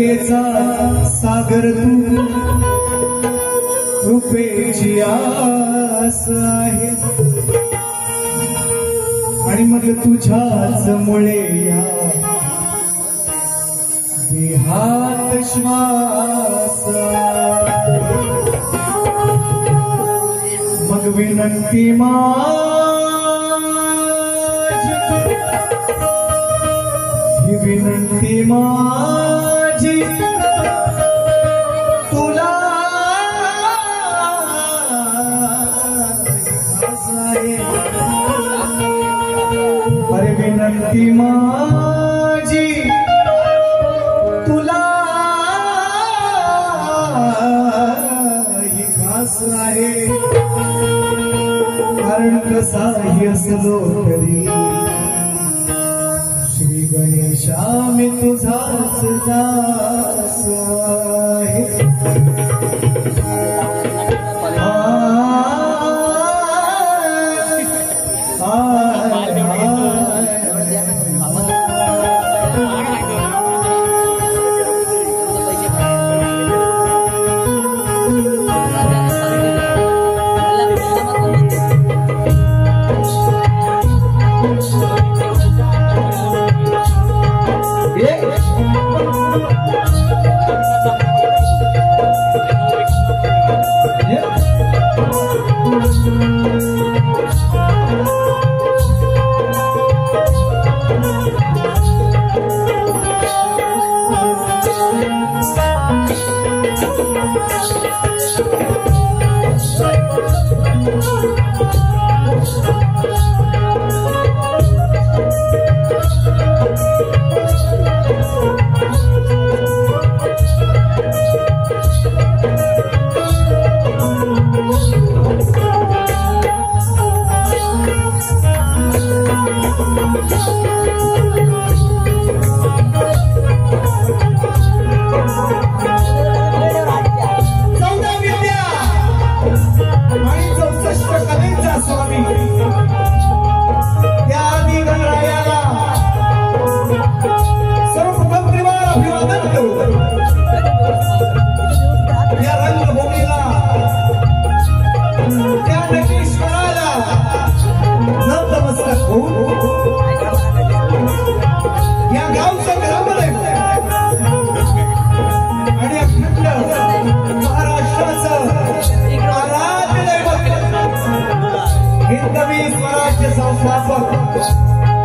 करुणेचा सागर तू कृपेची आस आहे आणि मग तुझ्याच मुळे या देहात श्वास मग विनंती ही विनंती माझी तुला अरे विनंती माझी तुला ही खास आहे कारण कसाही असलो तरी श्री गणेशा मी तुझाच दास आहे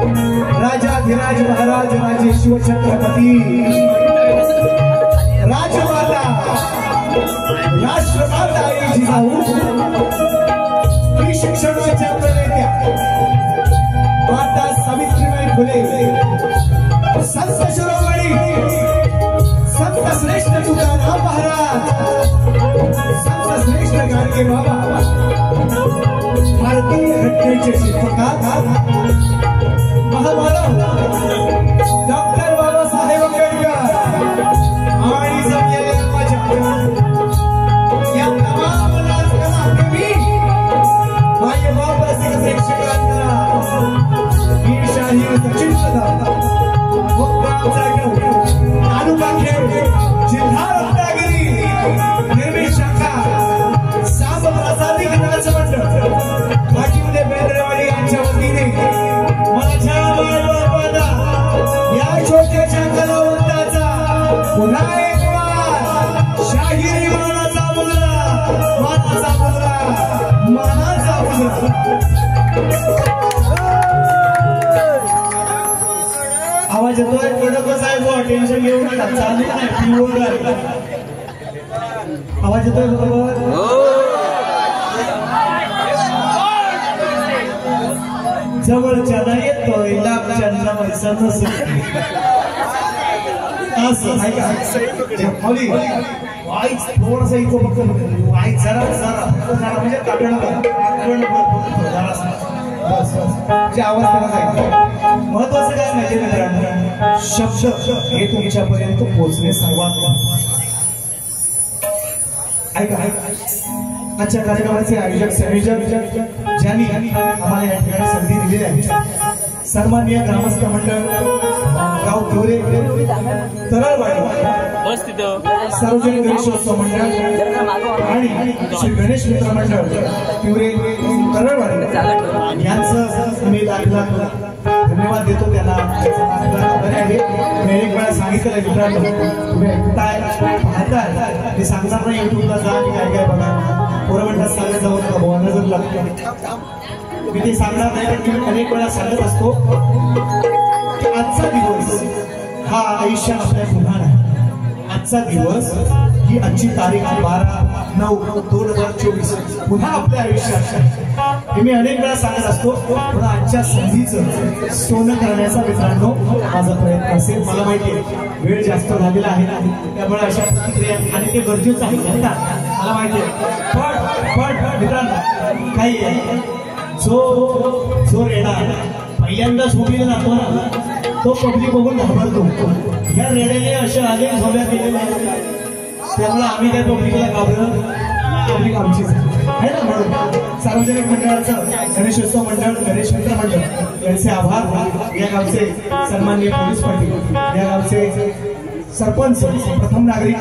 राजाधिराज महाराज राजे शिवछत्रपती राजमाता राष्ट्रमाता आई जिजाऊ स्त्री शिक्षणाच्या प्रणेत्या माता सावित्रीबाई फुले संत शिरोमणी संत श्रेष्ठ तुकाराम महाराज संत श्रेष्ठ गाडगे बाबा भारतीय घटनेचे शिल्पकार महामानव डॉक्टर बाबासाहेब आंबेडकर आणि जमलेल्या माझ्या या तमाम राजकारणाप्रेमी माझे बाप रसिक प्रेक्षकांना मी शाहीर सचिन सदा तालुका खेड जिल्हा रत्नागिरी निर्मित शाखा साब प्रसादी नाच मंडळ वाटीमध्ये बेंद्रेवाडी यांच्या वतीने माझ्या बाळबापाला या छोट्याशा कलावंताचा पुन्हा एक वार शाहिरी मानाचा मुलगा मानाचा मुलगा आवाज येतोय कडक साहेब टेन्शन घेऊ नका चालू नाही प्युअर आवाज येतोय बरोबर जवळच्या नाही येतोय लांबच्या पैसा नसेल असं नाही का खाली वाईच थोडंसं इथं फक्त वाईच जरा म्हणजे काटण म्हणजे आवाज त्याला जाईल महत्वाचं काय माहिती मित्रांनो शब्द हे तुमच्यापर्यंत पोहोचणे सर्वात ऐका आजच्या कार्यक्रमाचे आयोजक संयोजक ज्यांनी आम्हाला या ठिकाणी संधी दिलेली आहे सन्माननीय ग्रामस्थ मंडळ गाव देवरे तरळवाडी सार्वजनिक गणेशोत्सव मंडळ आणि श्री गणेश मित्र मंडळ पिवरे करळवाडी यांचं आम्ही दाखला धन्यवाद देतो त्यांना. मी एक वेळा सांगितलं मित्रांनो, तुम्ही ऐकताय पाहताय ते सांगणार नाही युट्यूबला जा आणि काय काय बघा. पोरं म्हणतात सांगत जाऊ नका भावांना जर लागतं मी ते सांगणार नाही. पण मी अनेक वेळा सांगत असतो की आजचा दिवस हा आयुष्यात आपल्या पुन्हा नाही. आजचा दिवस ही आजची तारीख 12/9/2024 पुन्हा आपल्या आयुष्यात हे मी अनेक वेळा सांगत असतो. पण आजच्या संधीचं सोनं करण्याचा मित्रांनो माझा प्रयत्न असेल. मला माहिती आहे वेळ जास्त झालेला आहे त्यामुळे अशा प्रतिक्रिया आणि ते गरजेचं आहे मला माहिती आहे. पण मित्रांनो काही आहे जो रेडा पहिल्यांदाच उभीला जातो ना तो पब्लिक बघून घाबरतो. या रेड्याने अशा अनेक झोल्या केलेल्या आहेत त्यामुळे आम्ही त्या पब्लिकला घाबरलो. पब्लिक आमचीच आहे ना. म्हणून सार्वजनिक मंडळाचं गणेशोत्सव मंडळ गणेश मित्र मंडळ यांचे आभार. या गावचे सन्माननीय पोलीस पाटील, या गावचे सरपंच प्रथम नागरिक,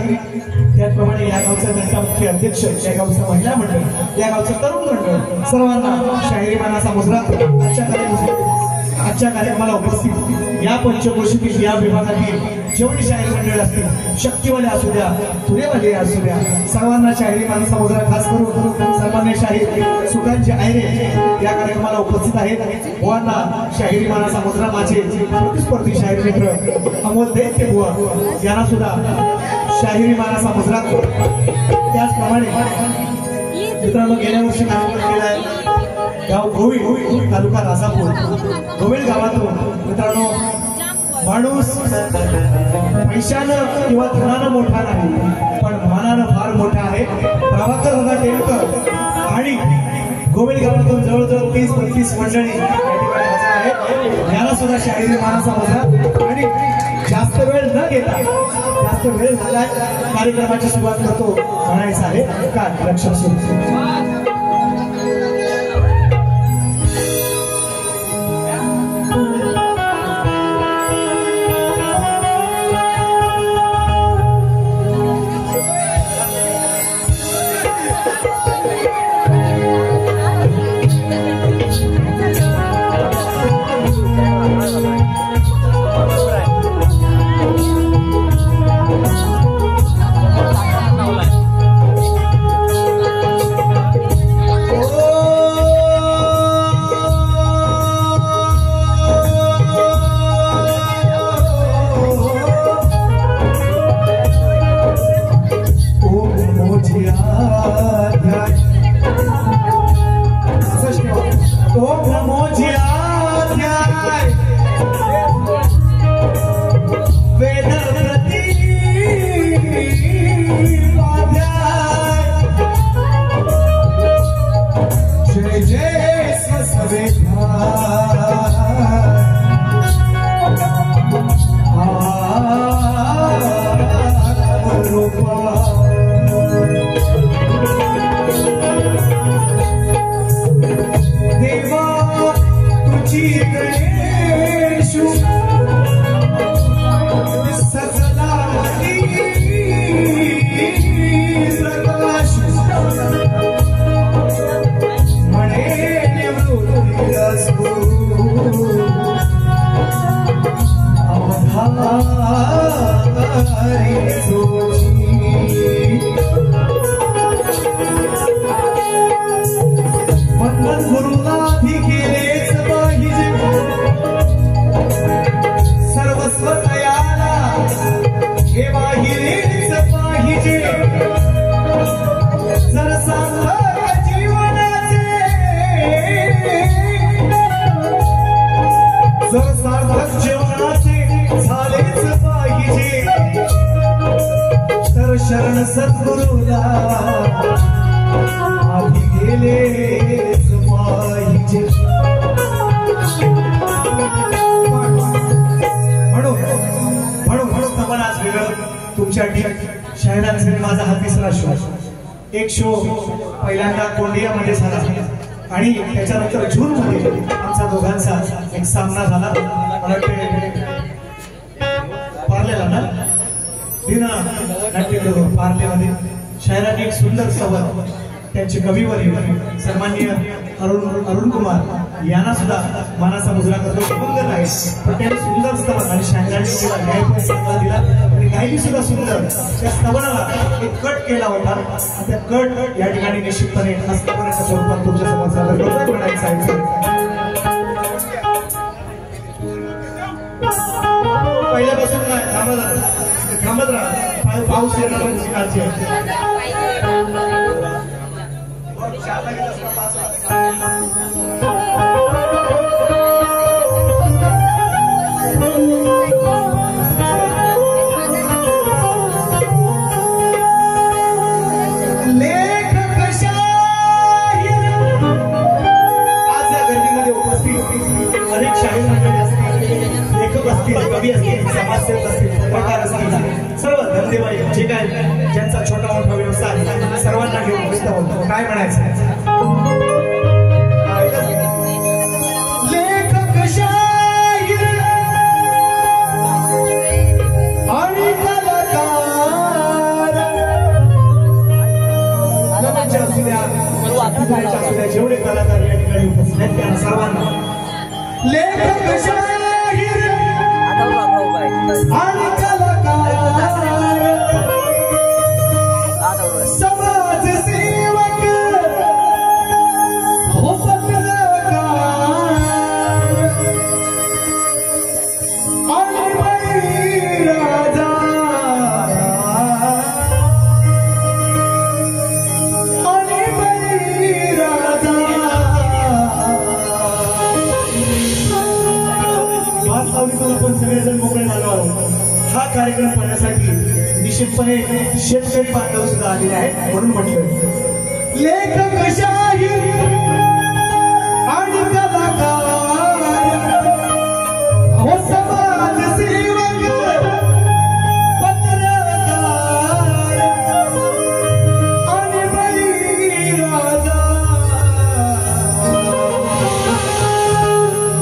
त्याचप्रमाणे या गावचा त्यांचा मुख्य अध्यक्ष, या गावचं महिला मंडळ, या गावचं तरुण मंडळ, सर्वांना शाहिरी मानाचा मुजरा आजच्या कार्यक्रमाला उपस्थित या पंचक्रोशीतील या विभागातील जेवढी शाहिरी मंडळ असतील, शक्तीवाले असू द्या, तुरेवाले असू द्या, सर्वांना शाहिरी मानाचा मुजरा खास करून सन्मान्य शाहीर सुकांचे आयरे या कार्यक्रमाला उपस्थित आहेत. बुवांना शाहिरी मानाचा मुजरा माझे प्रतिस्पर्धी शाहीर मित्र अमोल दैत्य बुवा यांना सुद्धा शाहिरी मानाचा मुजरा. त्याचप्रमाणे मित्रांनो गेल्या वर्षी कार्यक्रम केला आहे गाव गोविल तालुका राजापूर. गोविल गावातून मित्रांनो माणूस पैशानं किंवा धनानं मोठा नाही पण मनानं फार मोठा आहे. प्रभाकर दादा टेमकर आणि गोविल गावातून जवळजवळ 30-32 मंडळी या ठिकाणी हजर आहेत. याला सुद्धा शाहिरी मानाचा मुजरा. आणि जास्त वेळ न घेता जास्त वेळ झाला कार्यक्रमाची सुरुवात करतो म्हणायचं आहे काय लक्ष सुरू. शरण सद्गुरुला आधी गेलेच पाहिजे. म्हणून आपण आज वेगळं तुमच्या शाहिरांसाठी माझा हा तिसरा शो. एक शो पहिल्यांदा कोंडियामध्ये झाला आणि त्याच्यानंतर जून मध्ये आमचा दोघांचा एक सामना झाला. मला वाटते पारलेला ना दिन पार्लेमध्ये शायराने एक सुंदर स्तवन त्यांचे कविवर्य सन्माननीय अरुण कुमार यांना सुद्धा मानाचा मुजरा करतो सुंदर आहे पण त्यांनी सुंदर स्तवन आणि शायराने न्यायपणे चांगला दिला आणि गायली सुद्धा सुंदर त्या स्तवनाला एक कट केला होता आणि त्या कट या ठिकाणी निश्चितपणे हस्तकलेच्या स्वरूपात तुमच्या समोर सादर करतो म्हणायचं आहे पहिल्यापासून थांबत राहा पाऊस येणार काळजी अनेक शाहीर मंडळी असतील लेखक असतील कवी असतील समाजसेवक असतील पत्रकार असतील सर्व धंदेवाई जे काय ज्यांचा छोटा मोठा व्यवसाय सर्वांना घेऊन व्यस्त होतो काय म्हणायचं लेखक शाहीर आणि कलाकार जेवढे कलाकार या ठिकाणी उपस्थित आहेत त्यांना सर्वांना लेखक शाहीर आणि कलाकार समाजसेवक हो पत्रकार आणि बळीराजा आपण सगळेजण मोकळे झालो आहोत हा कार्यक्रम पाहण्यासाठी निश्चितपणे शेतकरी बांधव सुद्धा आलेले आहेत म्हणून म्हटलं लेखक शाहीर आणि कलाकार हो समाजसेवक पत्रकार आणि बळीराजा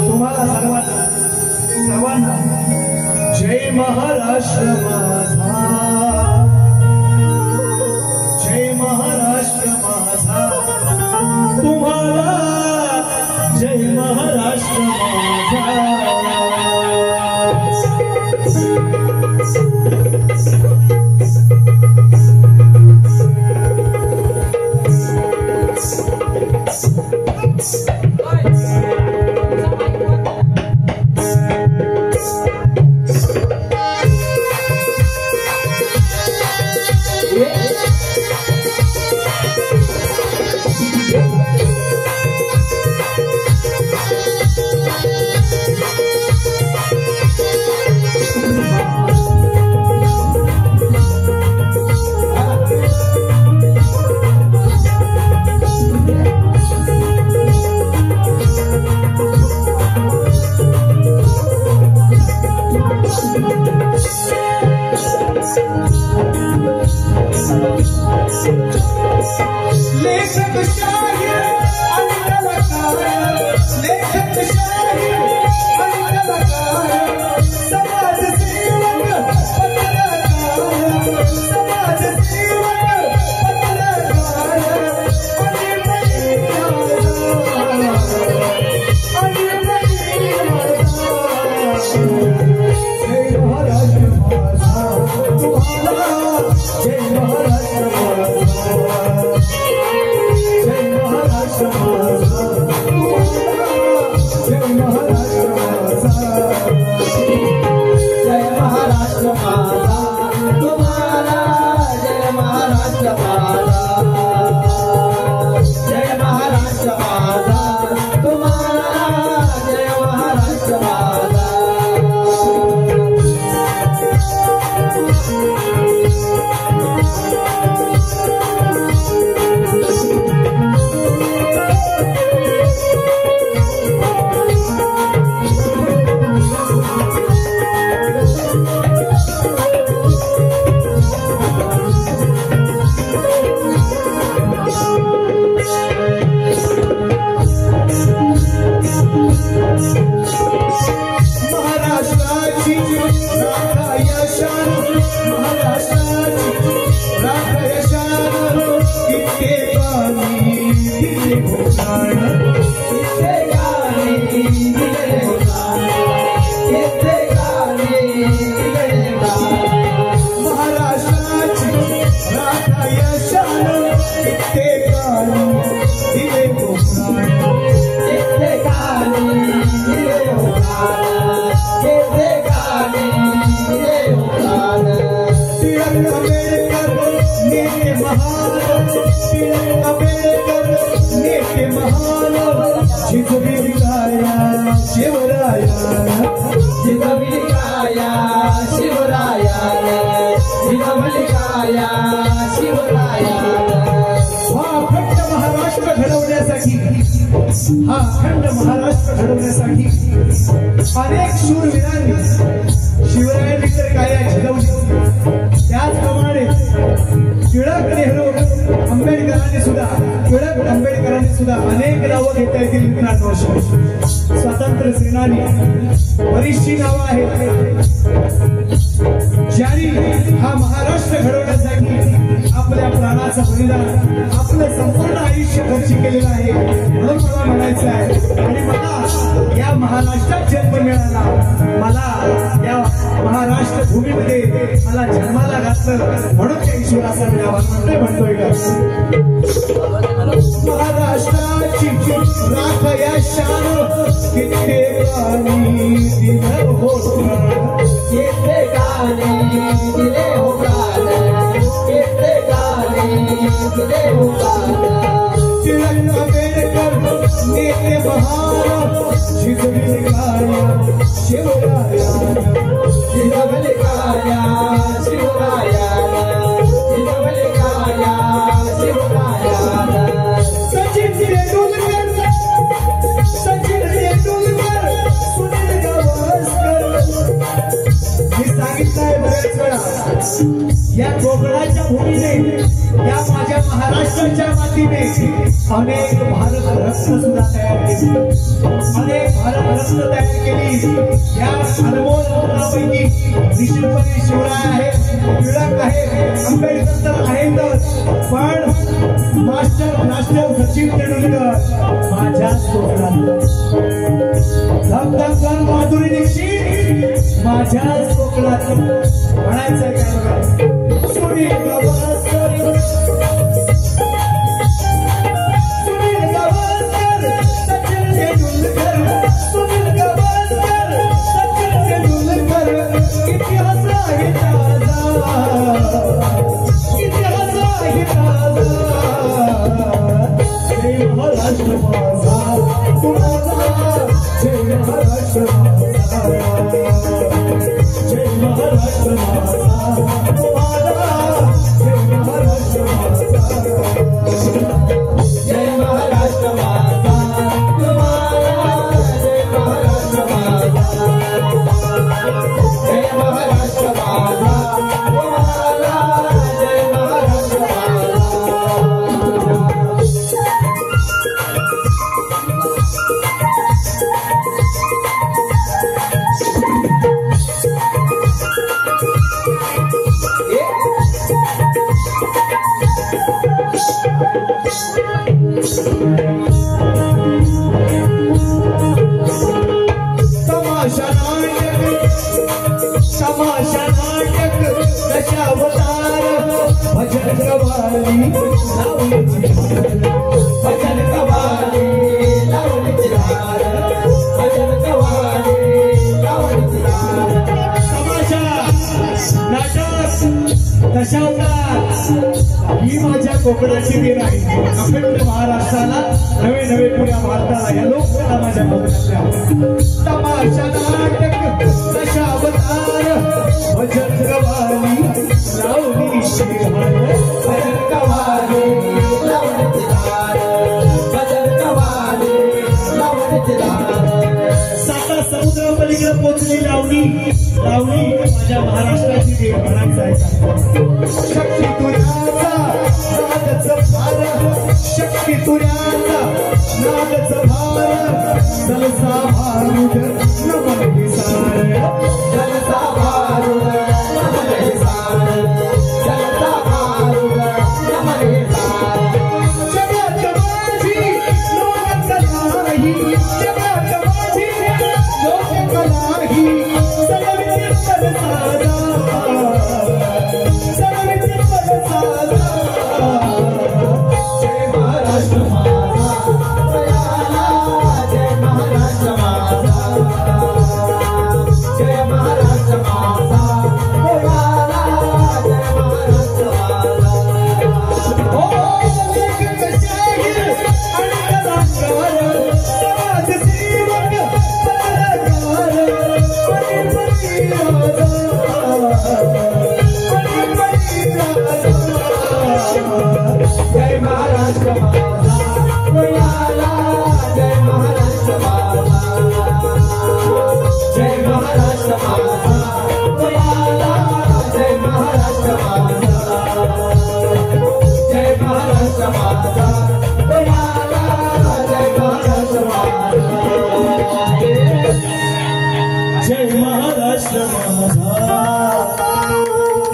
तुम्हाला सर्वांना जय महाराष्ट्र माझा जय महाराष्ट्र माझा तुम्हाला जय महाराष्ट्र माझा लेखक शाहीर आणि कलाकार लेखक शाहीर आणि कलाकार समाजसेवक पत्रकार समाजसेवक पत्रकार आणि जय महाराष्ट्र तुम्हाला जय महाराष्ट्र जय महाराष्ट्र नेते महान टिळक आंबेडकर नेते महान जिजबी काया शिवराया जिजबी काया शिवराया जिजबी काया शिवराया हा अखंड महाराष्ट्र घडवण्यासाठी अनेक शूरवीरांनी शिवरायांनी तर काया झिजवली त्याचप्रमाणे टिळक आंबेडकरांनी सुद्धा अनेक नावं घेता येतील मित्रांनो स्वातंत्र्य सेनानी बरीचशी नावं आहेत ज्यांनी हा महाराष्ट्र घडवण्यासाठी आपल्या प्राणाचं बलिदान आपलं संपूर्ण आयुष्य खर्च केलेलं आहे म्हणून मला म्हणायचं आहे आणि मला या महाराष्ट्रात जन्म मिळाला मला या महाराष्ट्र भूमीमध्ये मला जन्माला घातलं म्हणून त्या ईश्वराचा मिळावा म्हणतोय का महाराष्ट्राची राख या शान कित्येकानी दिलं होतं कित्येकानी दिले हो प्राण कित्येकानी दिले हो प्राण टिळक आंबेडकर नेते महान जिजबी काया शिवराया जिजबी काया शिवराया जिजबी काया शिवराया सचिन तेंडुलकर सुनील गावस्कर मी सांगितलंय बरेच वेळा या कोकणाच्या भूमीने या माझ्या महाराष्ट्राच्या मातीने अनेक भारत रत्न सुद्धा तयार केली अनेक भारत रत्न तयार केली या अनमोल रत्नापैकी निश्चितपणे शिवराय आहे टिळक आहे आंबेडकर तर आहेतच पण मास्टर सचिन तेंडुलकर माझ्या कोकणात धगधगन माधुरी दीक्षित माझ्याच कोकणात म्हणायचंय काय बघा सुनील गावस्कर सचिन तेंडुलकर सुनील गावस्कर सचिन तेंडुलकर इतिहास आहे ताजा इतिहास आहे ताजा जय महाराष्ट्र माझा तुम्हाला जय महाराष्ट्र माझा जय महाराष्ट्र माझा तुम्हाला जय महाराष्ट्र माझा जय महाराष्ट्र माझा तुम्हाला जय महाराष्ट्र माझा जय महाराष्ट्र माझा तुम्हाला जय महाराष्ट्र तमाशा नाटक दशावतार भजन कवाली भजन कवाली भजन कवाली तमाशा नाटक दशावतार ही माझ्या कोकणाची देण आहे अखंड महाराष्ट्राला नवे नवे पुऱ्या भारताला या लोककला माझ्या कोकणातल्या तमाशा नाटक दशावतार भजन कवाली लावणी भजन कवाली भजन कवाली साता समुद्र पलीकडे पोचली लावणी माझ्या महाराष्ट्राची देण म्हणायचं आहे शक्ती तुझ्याचा नादच भार शक्ती तुझ्याचा नादच भार जलसा भारूड नमन विसार जलसा भारूड नमन विसार जलसा भारूड नमन विसार जगात माझी लोक नाही जगात माझी लोक नाही सगळ्यांचे पद साधा सगळ्यांचे पद साधा जय महाराष्ट्र माझा जय महाराष्ट्र माझा जय महाराष्ट्र माझा जय महाराष्ट्र माझा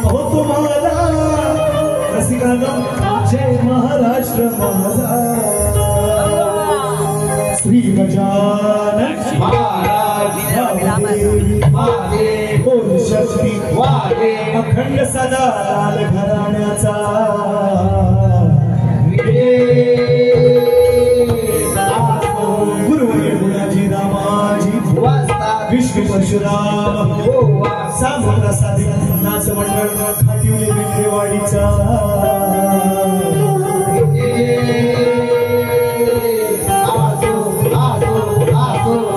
हो तुम्हाला रसिकांनो जय महाराष्ट्र माझा श्री गजानन महाराज ओम शक्ती अखंड सदा लाल घराण्याचा गुरुवर्य गुणाजी रामाजी विष्णू परशुराम सामप्रसादी नाच मंडळ खाटिवली विक्रेवाडीचा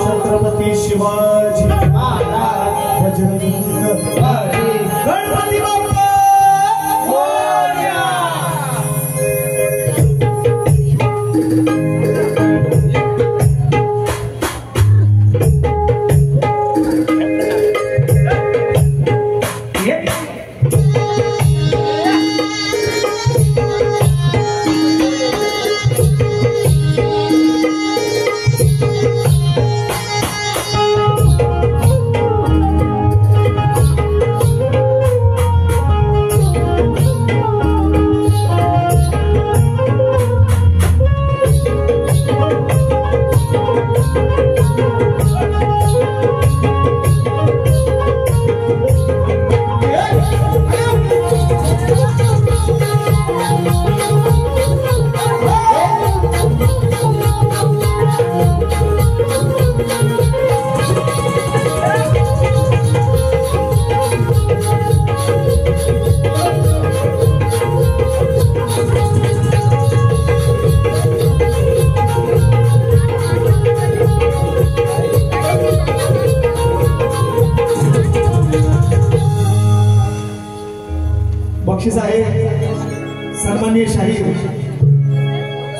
छत्रपती शिवाजी बजरंग गणपती बाप्पा बक्षीस आहे सन्माननीय शाही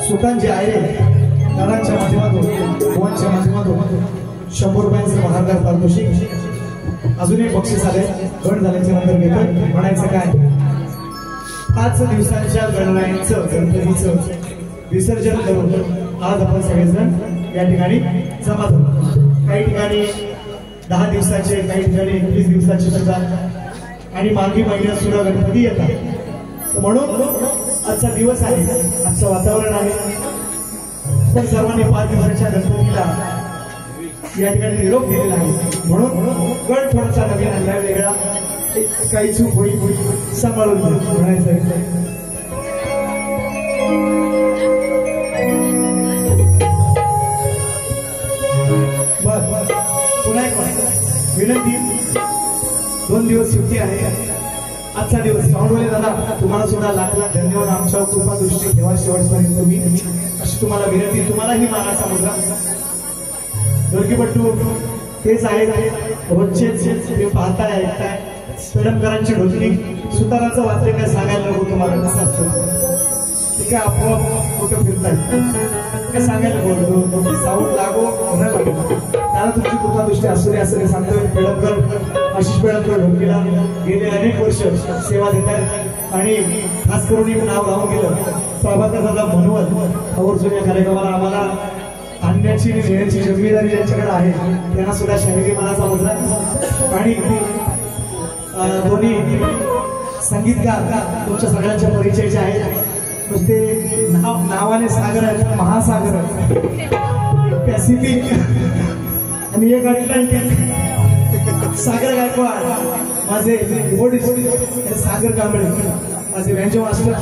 सुकांत जे आहे दादांच्या माध्यमातून भुवनच्या माध्यमातून 100 रुपयांचं महागार पारितोषिक अजून एक बक्षीस आले गण झाल्याच्या नंतर घेतो म्हणायचं काय 5 दिवसांच्या गणरायांचं गणपतीचं विसर्जन करून आज आपण सगळेजण या ठिकाणी जमा झालो काही ठिकाणी 10 दिवसाचे काही ठिकाणी 21 दिवसाचे सुद्धा आणि मागील महिन्यात सुद्धा गणपती येतात म्हणून आजचा दिवस आहे आजचं वातावरण आहे पण सर्वांनी 5 दिवसाच्या गणपतीला या ठिकाणी निरोप दिलेला आहे म्हणून गण थोडासा नवीन आणला वेगळा काही चूक होई सांभाळून म्हणायचं बर पुन्हा एक विनंती 2 दिवस सुट्टी आहे आजचा दिवस साऊंडवाले दादा तुम्हाला सुद्धा लाख लाख धन्यवाद आमच्या कृपा दृष्टी ठेवा शेवटपर्यंत तुम्ही अशी तुम्हाला विनंती तुम्हालाही मानाचा मुद्दा ढोलकीपट्टू तेच आहे रोजचेच तुम्ही पाहताय ऐकताय पेडमकरांची ढोलकी सुताराचं वाद्य काय सांगायला नको तुम्हाला कसं असतं ते काय आपोआप कुठं फिरताय काय सांगायला बोलतो साऊंड लागो न लागो त्याला तुमची कृपा दृष्टी असू दे असं सांगतोय पेडमकर आशिष पेडमकर ढोलकीला गेले अनेक वर्ष सेवा देतात आणि खास करून एक नाव राहून गेलं प्रभाकर दादा म्हणून आवर्जून या कार्यक्रमाला आम्हाला आणण्याची देण्याची जबाबदारी ज्यांच्याकडे आहे त्यांना सुद्धा शाहिरी मानाचा मुद्रा आणि दोन्ही संगीतकार तुमच्या सगळ्यांच्या परिचयाचे आहेत नुसते नावाने सागर आहेत महासागर पॅसिफिक आणि एक सागर गायकवाड माझे सागर कांबळे माझे व्यंजन मास्टर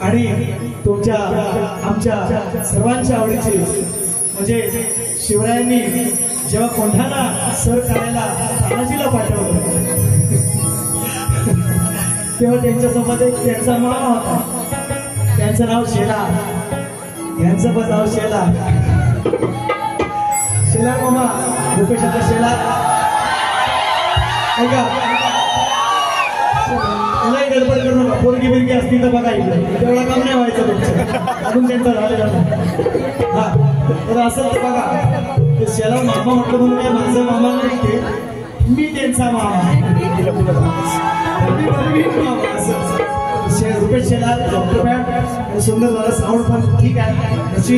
आणि तुमच्या आमच्या सर्वांच्या आवडीचे म्हणजे शिवरायांनी जेव्हा कोंढाणा सर करायला तानाजीला पाठवलं तेव्हा त्यांच्यासोबत एक त्यांचा मामा होता त्यांचं नाव शेला यांचं पण नाव शेला शेला मामा भूपेशाचा शेला ऐका त्यालाही गडबड करू नका पोरगी बिरगी असती तर बघा इकडे तेवढा काम नाही व्हायचं तुमचं अजून त्यांचं झालेलं हा तर असंच बघा ते शेला मामा म्हटलं म्हणून काय माझा मामा नाही ते मी त्यांचा मामा रुपेश शेला येतात डॉक्टर बँड आणि सुंदर झालं साऊंड पण ठीक आहे त्याची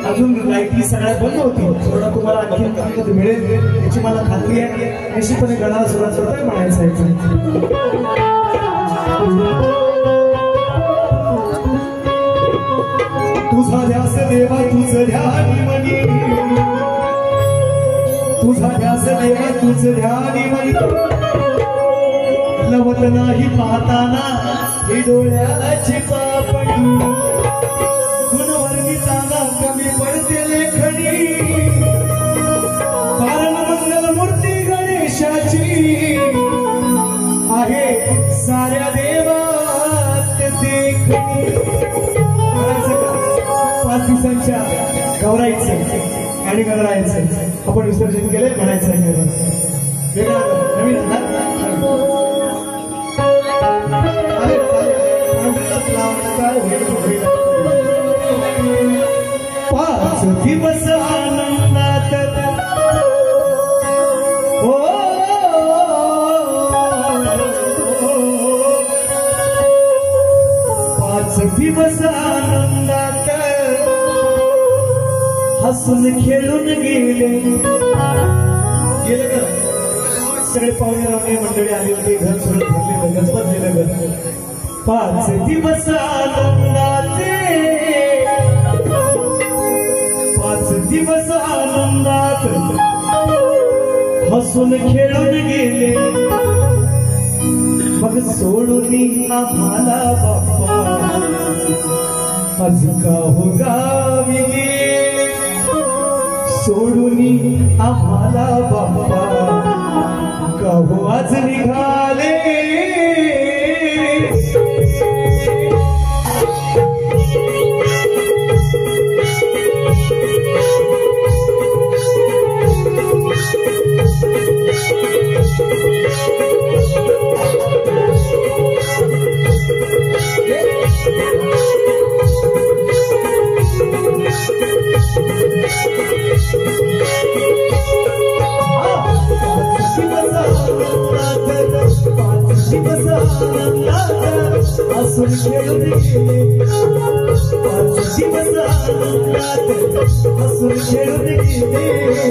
अजून लाईटी सगळ्या बंद होती थोडा तुम्हाला आणखी ताकद मिळेल याची मला खात्री आहे निश्चितपणे गणाला सुरुवात करतोय म्हणायचं आहे तुझा ध्यास देवा तुझं ध्यानी मनी तुझा ध्यास देवा तुझं ध्यानी मनी लवत नाही पाहताना ही डोळ्याची पापणी गुणवर्णिताना कमी पडते लेखणी कारण मंगल मूर्ती गणेशाची आहे साऱ्या देवात देखणी 5 दिवसांच्या गौराईचं आणि गणरायाचं आपण विसर्जन केले म्हणायचं आहे वेगळा नवीन पाच दिवस आनंदात हो 5 दिवस आनंदात हसून खेळून गेले का सगळे पाहुणे रावणे मंडळी आले होते घर सोडून भरलेलं गजबजलेलं घर 5 दिवस आनंदाचे 5 दिवस आनंदात हसून खेळून गेले मग सोडून आम्हाला बाप्पा आज का हो गावी सोडून आम्हाला बाप्पा का हो आज निघाले हसून खेळून गेले 5 दिवस आनंदात हसून खेळून गेले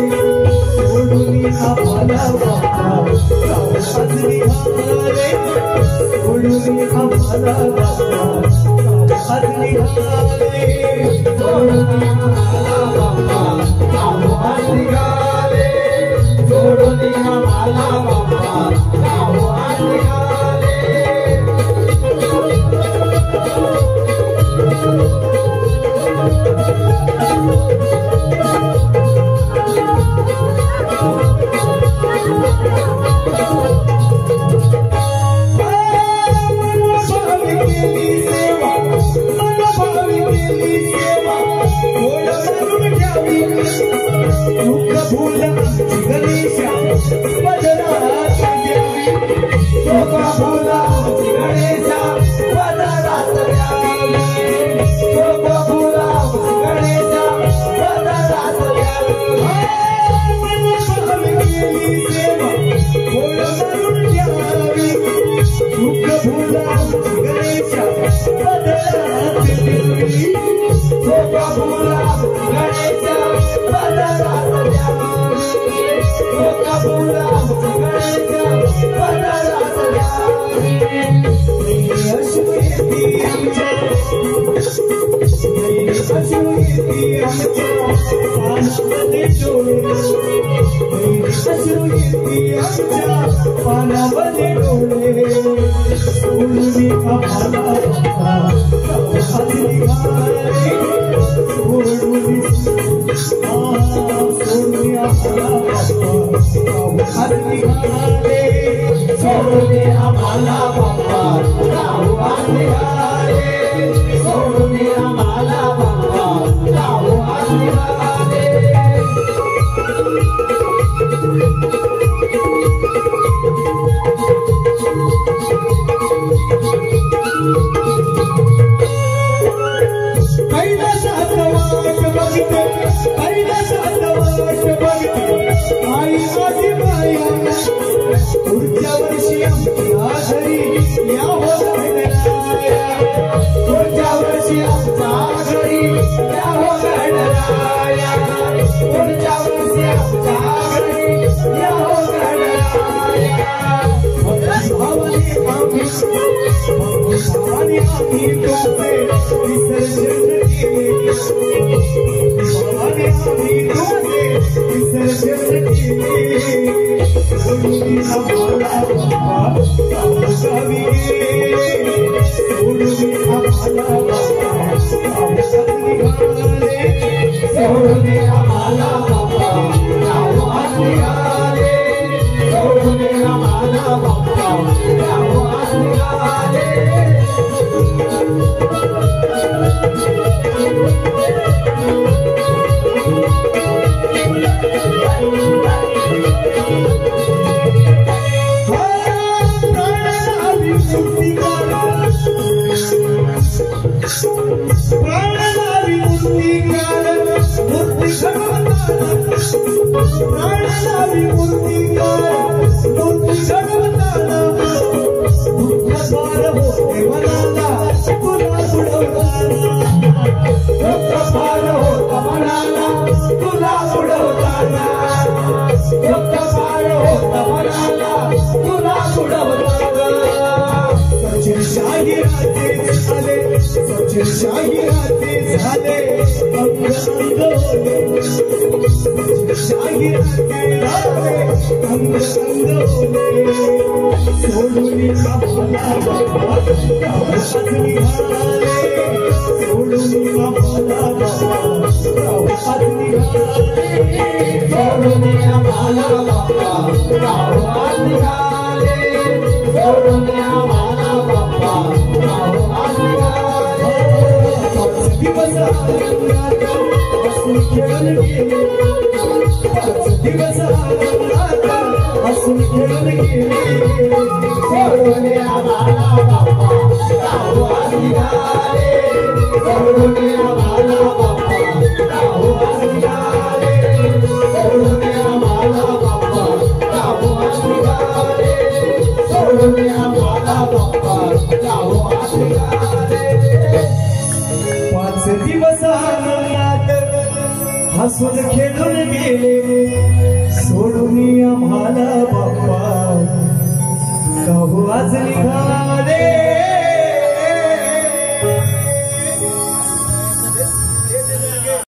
सोडून आम्हाला बाप्पा आज निघाले सोडून आम्हाला बाप्पा आज निघाले सोडून आम्हाला बाप्पा आज निघाले सोडून आम्हाला बाप्पा आज निघाले पुढच्या वर्षी आमच्या घरी या विसर्जन केले बाबाने आम्ही दोघे विसर्जन केले सोडून आम्हाला बाप्पा गावी गेले सोडून आम्हाला बाप्पा गावात निघाले सोडून आम्हाला बाप्पा गावात निघाले सोडून आम्हाला बाप्पा गावात निघाले शाहिराचे झाले अंग अंगोले शाहिराचे झाले अंग अंगोले सोडून आम्हाला बाप्पा गावात निघाले सोडून आम्हाला बाप्पा गावात निघाले सोडून आम्हाला बाप्पा गावात निघाले सोडून आम्हाला बाप्पा गावात निघाले दिवस आनंदात हसून खेळून गेले दिवस आनंदात हसून खेळून गेले सोडून आम्हाला बाप्पा गावात निघाले सोडून आम्हाला बाप्पा गावात निघाले सोडून आम्हाला बाप्पा गावात निघाले सोडून आम्हाला बाप्पा गावात निघाले दिवस आनंदात हसून खेळून गेले सोडून आम्हाला बाप्पा गावात निघाले